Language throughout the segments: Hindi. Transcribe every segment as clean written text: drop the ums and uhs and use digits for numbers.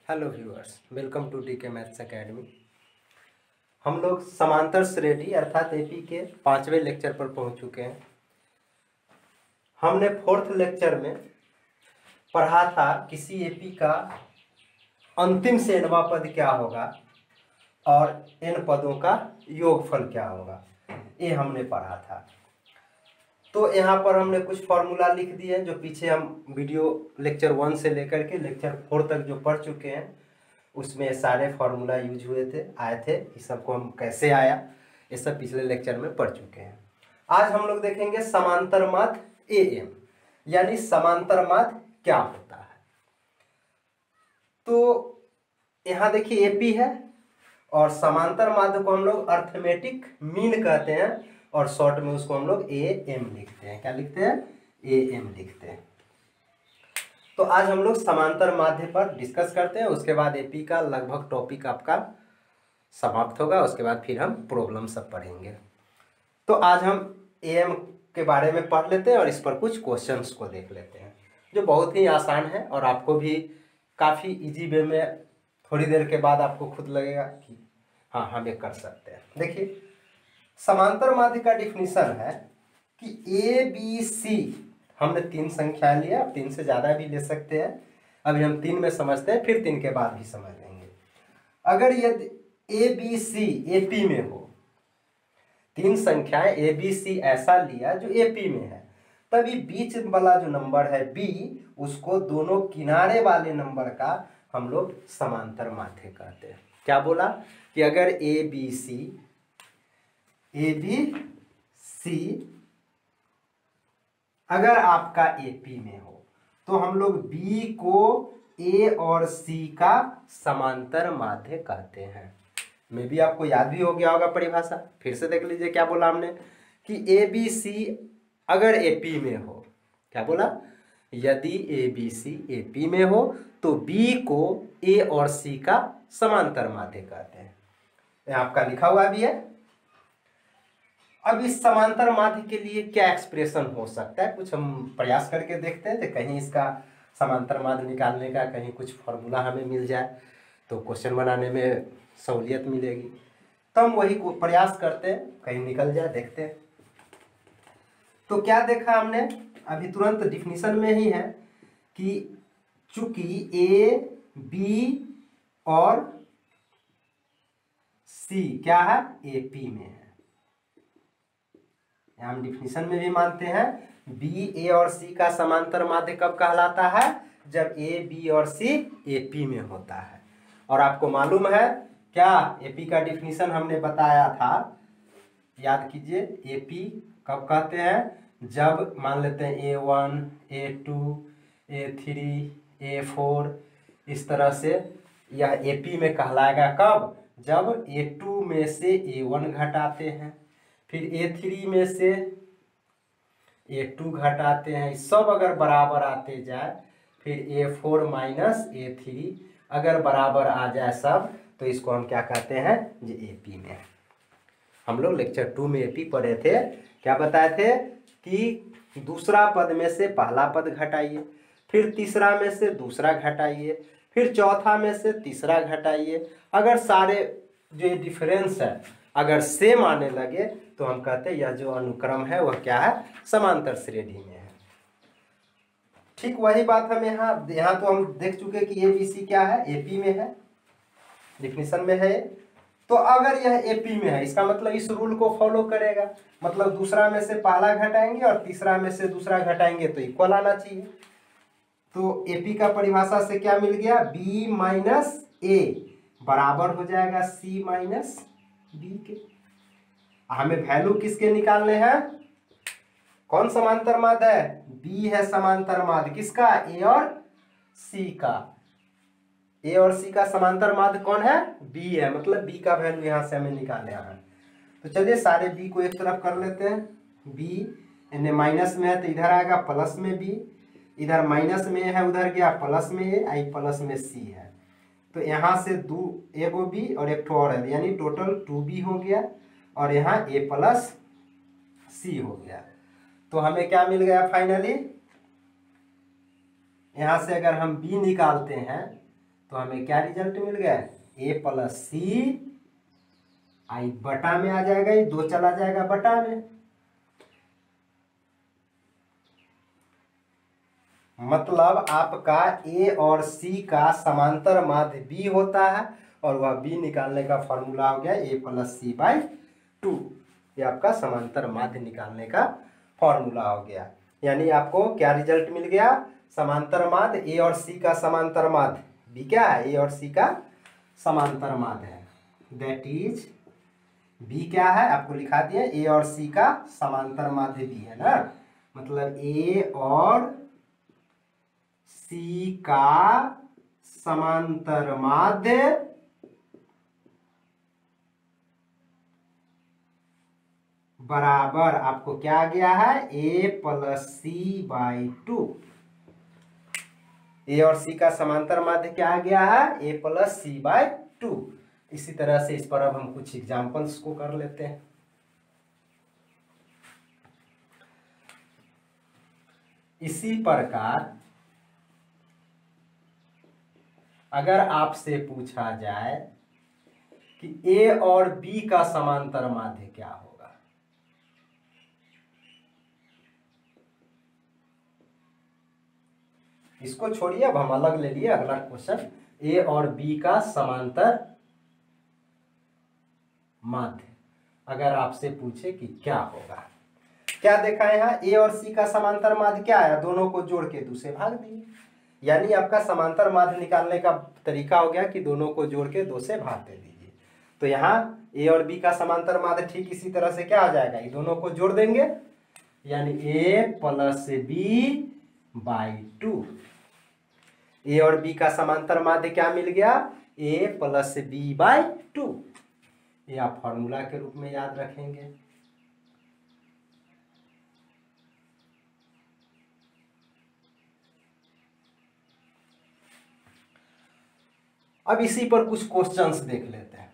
Hello viewers, welcome to D K maths academy. हम लोग समांतर श्रेणी अर्थात एपी के 5वें लेक्चर पर पहुंच चुके हैं। हमने 4th लेक्चर में पढ़ा था किसी एपी का अंतिम से nवां पद क्या होगा और n पदों का योगफल क्या होगा, ये हमने पढ़ा था। तो यहाँ पर हमने कुछ फॉर्मूला लिख दिए जो पीछे हम वीडियो लेक्चर 1 से लेकर के लेक्चर 4 तक जो पढ़ चुके हैं उसमें सारे फार्मूला यूज हुए थे, आए थे। इस सबको हम कैसे आया ये सब पिछले लेक्चर में पढ़ चुके हैं। आज हम लोग देखेंगे समांतर माध्य एएम, यानी समांतर माध्य क्या होता है। तो यहाँ देखिए एपी है और समांतर माध्य को हम लोग अर्थमेटिक मीन कहते हैं और शॉर्ट में उसको हम लोग एएम लिखते हैं। क्या लिखते हैं? एएम लिखते हैं। तो आज हम लोग समांतर माध्य पर डिस्कस करते हैं, उसके बाद एपी का लगभग टॉपिक आपका समाप्त होगा, उसके बाद फिर हम प्रॉब्लम सब पढ़ेंगे। तो आज हम एएम के बारे में पढ़ लेते हैं और इस पर कुछ क्वेश्चंस को देख लेते हैं जो बहुत ही आसान है और आपको भी काफ़ी इजी वे में थोड़ी देर के बाद आपको खुद लगेगा कि हाँ हम ये कर सकते हैं। देखिए, समांतर माध्य का डिफिनीशन है कि ए बी सी, हमने 3 संख्याएं लिया, 3 से ज़्यादा भी ले सकते हैं। अभी हम 3 में समझते हैं, फिर 3 के बाद भी समझ लेंगे। अगर यदि ए बी सी एपी में हो, 3 संख्याएं ए बी सी ऐसा लिया जो एपी में है, तभी बीच वाला जो नंबर है बी, उसको दोनों किनारे वाले नंबर का हम लोग समांतर माध्य कहते हैं। क्या बोला कि अगर ए बी सी अगर आपका एपी में हो तो हम लोग बी को ए और सी का समांतर माध्य कहते हैं। मे भी आपको याद भी हो गया होगा परिभाषा, फिर से देख लीजिए। क्या बोला हमने कि ए बी सी अगर एपी में हो, क्या बोला? यदि ए बी सी एपी में हो तो बी को ए और सी का समांतर माध्य कहते हैं। ये आपका लिखा हुआ भी है। अब इस समांतर माध्य के लिए क्या एक्सप्रेशन हो सकता है, कुछ हम प्रयास करके देखते हैं कि कहीं इसका समांतर माध्य निकालने का कहीं कुछ फॉर्मूला हमें मिल जाए तो क्वेश्चन बनाने में सहूलियत मिलेगी। तो हम वही को प्रयास करते हैं, कहीं निकल जाए, देखते हैं। तो क्या देखा हमने अभी तुरंत डिफिनीशन में ही है कि चूंकि ए बी और सी क्या है, एपी में है। हम डिफिनीशन में भी मानते हैं बी ए और सी का समांतर माध्य कब कहलाता है? जब ए बी और सी एपी में होता है। और आपको मालूम है क्या, एपी का डिफिनीशन हमने बताया था, याद कीजिए। एपी कब कहते हैं? जब मान लेते हैं A1 A2 A3 A4, इस तरह से यह एपी में कहलाएगा। कब? जब A2 में से A1 घटाते हैं, फिर A3 में से A2 घटाते हैं, सब अगर बराबर आते जाए, फिर A4 माइनस A3 अगर बराबर आ जाए सब, तो इसको हम क्या कहते हैं? ये एपी में। हम लोग लेक्चर 2 में एपी पढ़े थे। क्या बताए थे कि दूसरा पद में से पहला पद घटाइए, फिर तीसरा में से दूसरा घटाइए, फिर चौथा में से तीसरा घटाइए। अगर सारे जो ये डिफरेंस है अगर सेम आने लगे तो हम कहते हैं यह जो अनुक्रम है वह क्या है? समांतर श्रेणी में है। ठीक वही बात हम यहाँ तो हम देख चुके कि ए बी सी क्या है, एपी में है, डिफिनीशन में है। तो अगर यह एपी में है, इसका मतलब इस रूल को फॉलो करेगा, मतलब दूसरा में से पहला घटाएंगे और तीसरा में से दूसरा घटाएंगे तो इक्वल आना चाहिए। तो एपी का परिभाषा से क्या मिल गया? बी माइनस ए बराबर हो जाएगा सी माइनस बी के। हमें वैल्यू किसके निकालने हैं? कौन समांतर माध्य है? बी है समांतर माध्य। किसका? ए और सी का। ए और सी का समांतर माध्य कौन है? बी है, मतलब बी का वैल्यू यहां से हमें निकालना है। तो चलिए सारे बी को एक तरफ कर लेते हैं। बी यानी माइनस में है तो इधर आएगा प्लस में बी, इधर माइनस में है उधर गया प्लस में ए, आई प्लस में सी है। तो यहाँ से एगो बी और एक ठो और है, यानी टोटल 2b हो गया और यहाँ a प्लस सी हो गया। तो हमें क्या मिल गया फाइनली? यहाँ से अगर हम b निकालते हैं तो हमें क्या रिजल्ट मिल गया, ए प्लस सी आई बटा में आ जाएगा, ये 2 चला जाएगा बटा में। मतलब आपका ए और सी का समांतर माध्य बी होता है और वह बी निकालने का फॉर्मूला हो गया ए प्लस सी बाई 2। ये आपका समांतर माध्य निकालने का फॉर्मूला हो गया। यानी आपको क्या रिजल्ट मिल गया, समांतर माध्य ए और सी का समांतर माध्य बी क्या है, ए और सी का समांतर माध्य है, दैट इज बी क्या है, आपको लिखा दिया ए और सी का समांतर माध्य बी है ना। मतलब ए और सी का समांतर माध्य बराबर आपको क्या आ गया है, ए प्लस सी बाई 2। ए और सी का समांतर माध्य क्या आ गया है, ए प्लस सी बाई 2। इसी तरह से इस पर अब हम कुछ एग्जांपल्स को कर लेते हैं। इसी प्रकार अगर आपसे पूछा जाए कि ए और बी का समांतर माध्य क्या होगा, इसको छोड़िए, अब हम अलग ले लिए अगला क्वेश्चन, ए और बी का समांतर माध्य अगर आपसे पूछे कि क्या होगा, क्या देखा है यहाँ, ए और सी का समांतर माध्य क्या है, दोनों को जोड़ के 2 से भाग दिए। यानी आपका समांतर माध्य निकालने का तरीका हो गया कि दोनों को जोड़ के 2 से भाग दे दीजिए। तो यहाँ ए और बी का समांतर माध्य ठीक इसी तरह से क्या आ जाएगा, ये दोनों को जोड़ देंगे, यानी ए प्लस बी बाई 2। ए और बी का समांतर माध्य क्या मिल गया, ए प्लस बी बाई 2। ये आप फॉर्मूला के रूप में याद रखेंगे। अब इसी पर कुछ क्वेश्चंस देख लेते हैं।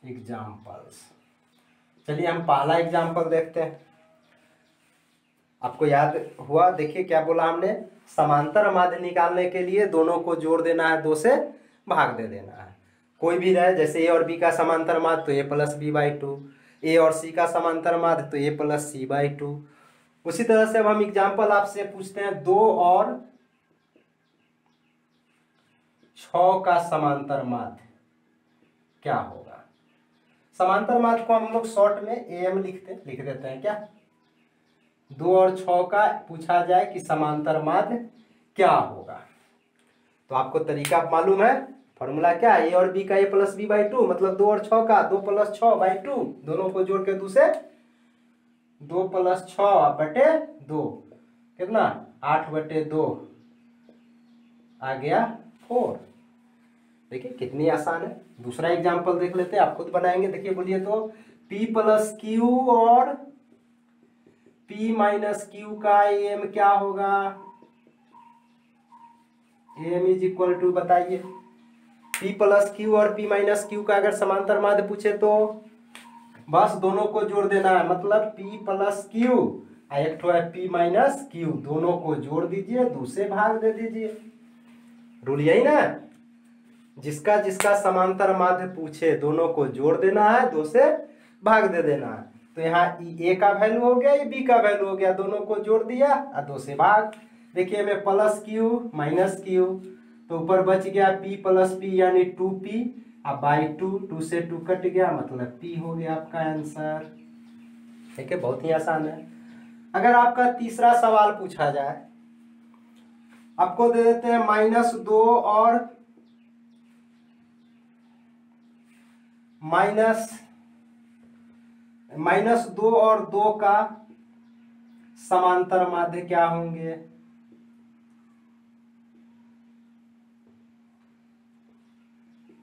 एग्जाम्पल्स, चलिए हम पहला एग्जाम्पल देखते हैं। आपको याद हुआ, देखिए क्या बोला हमने, समांतर माध्य निकालने के लिए दोनों को जोड़ देना है, 2 से भाग दे देना है। कोई भी रहे, जैसे ए और बी का समांतर माध्य तो ए प्लस बी बाई 2, ए और सी का समांतर माध्य तो ए प्लस सी बाई 2। उसी तरह से अब हम एग्जाम्पल आपसे पूछते हैं 2 और 6 का समांतर माध्य क्या होगा। समांतर माध्य को हम लोग शॉर्ट में एम लिख देते हैं क्या। 2 और 6 का पूछा जाए कि समांतर माध्य क्या होगा, तो आपको तरीका मालूम है, फॉर्मूला क्या है, ए और बी का ए प्लस बी बाई 2, मतलब 2 और 6 का 2 प्लस 6 बाई 2, दोनों को जोड़ के 2 से 2 प्लस 6 बटे 2 कितना 8 बटे 2 आ गया 4। देखिए कितनी आसान है। दूसरा एग्जाम्पल देख लेते हैं, आप खुद बनाएंगे, देखिए बोलिए तो P प्लस क्यू और P माइनस क्यू का एम क्या होगा, एम इज इक्वल टू, बताइए P प्लस क्यू और P माइनस क्यू का अगर समांतर माध्य पूछे तो बस दोनों को जोड़ देना है, मतलब P प्लस क्यू एक ठो है P माइनस क्यू, दोनों को जोड़ दीजिए, 2 से भाग दे दीजिए। रूल यही ना, जिसका जिसका समांतर माध्य पूछे दोनों को जोड़ देना है, 2 से भाग दे देना है। तो यहाँ ए का वैल्यू हो गया, ये बी का वैल्यू हो गया, दोनों को जोड़ दिया और 2 से भाग। देखिए में प्लस क्यू माइनस क्यू, तो ऊपर बच गया P प्लस पी यानी 2P, अब बाई 2 से 2 कट गया, मतलब P हो गया आपका आंसर। ठीक है, बहुत ही आसान है। अगर आपका तीसरा सवाल पूछा जाए, आपको दे देते हैं -2 और -2 और 2 का समांतर माध्य क्या होंगे,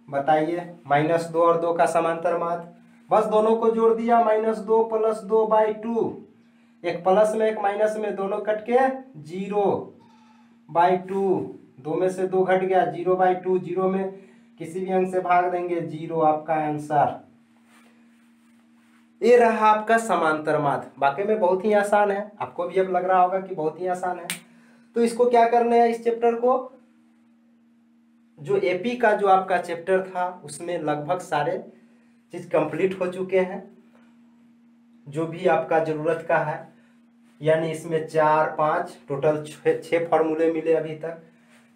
बताइए। -2 और 2 का समांतर माध्य, बस दोनों को जोड़ दिया, -2 प्लस 2 बाई 2, एक प्लस में एक माइनस में, दोनों कट के 0 बाई 2, 2 में से 2 घट गया, 0 बाई 2, 0 में किसी भी अंक से भाग देंगे 0, आपका आंसर। ये रहा आपका समांतर माध्य, वाकई में बहुत ही आसान है, आपको भी अब लग रहा होगा कि बहुत ही आसान है। तो इसको क्या करना है, इस चैप्टर को, जो एपी का जो आपका चैप्टर था उसमें लगभग सारे चीज कंप्लीट हो चुके हैं, जो भी आपका जरूरत का है, यानी इसमें 4 5 टोटल 6 फॉर्मूले मिले अभी तक।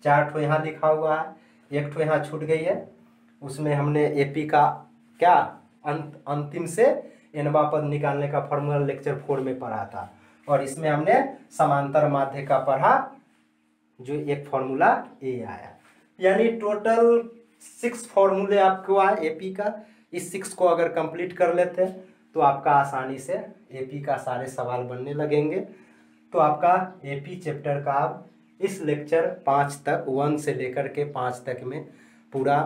4 ठो यहाँ लिखा हुआ है, 1 ठो यहाँ छूट गई है, उसमें हमने एपी का क्या अंतिम से एनवा पद निकालने का फॉर्मूला लेक्चर 4 में पढ़ा था, और इसमें हमने समांतर माध्य का पढ़ा, जो एक फॉर्मूला ए आया, यानी टोटल 6 फॉर्मूले आपको आए एपी का। इस 6 को अगर कंप्लीट कर लेते हैं तो आपका आसानी से एपी का सारे सवाल बनने लगेंगे। तो आपका एपी चैप्टर का अब इस लेक्चर 5 तक, 1 से लेकर के 5 तक में पूरा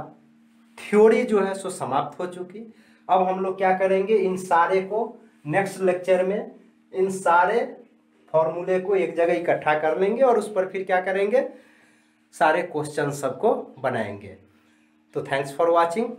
थ्योरी जो है सो समाप्त हो चुकी। अब हम लोग क्या करेंगे, इन सारे को नेक्स्ट लेक्चर में इन सारे फॉर्मूले को एक जगह इकट्ठा कर लेंगे और उस पर फिर क्या करेंगे, सारे क्वेश्चन सबको बनाएंगे। तो थैंक्स फॉर वाचिंग।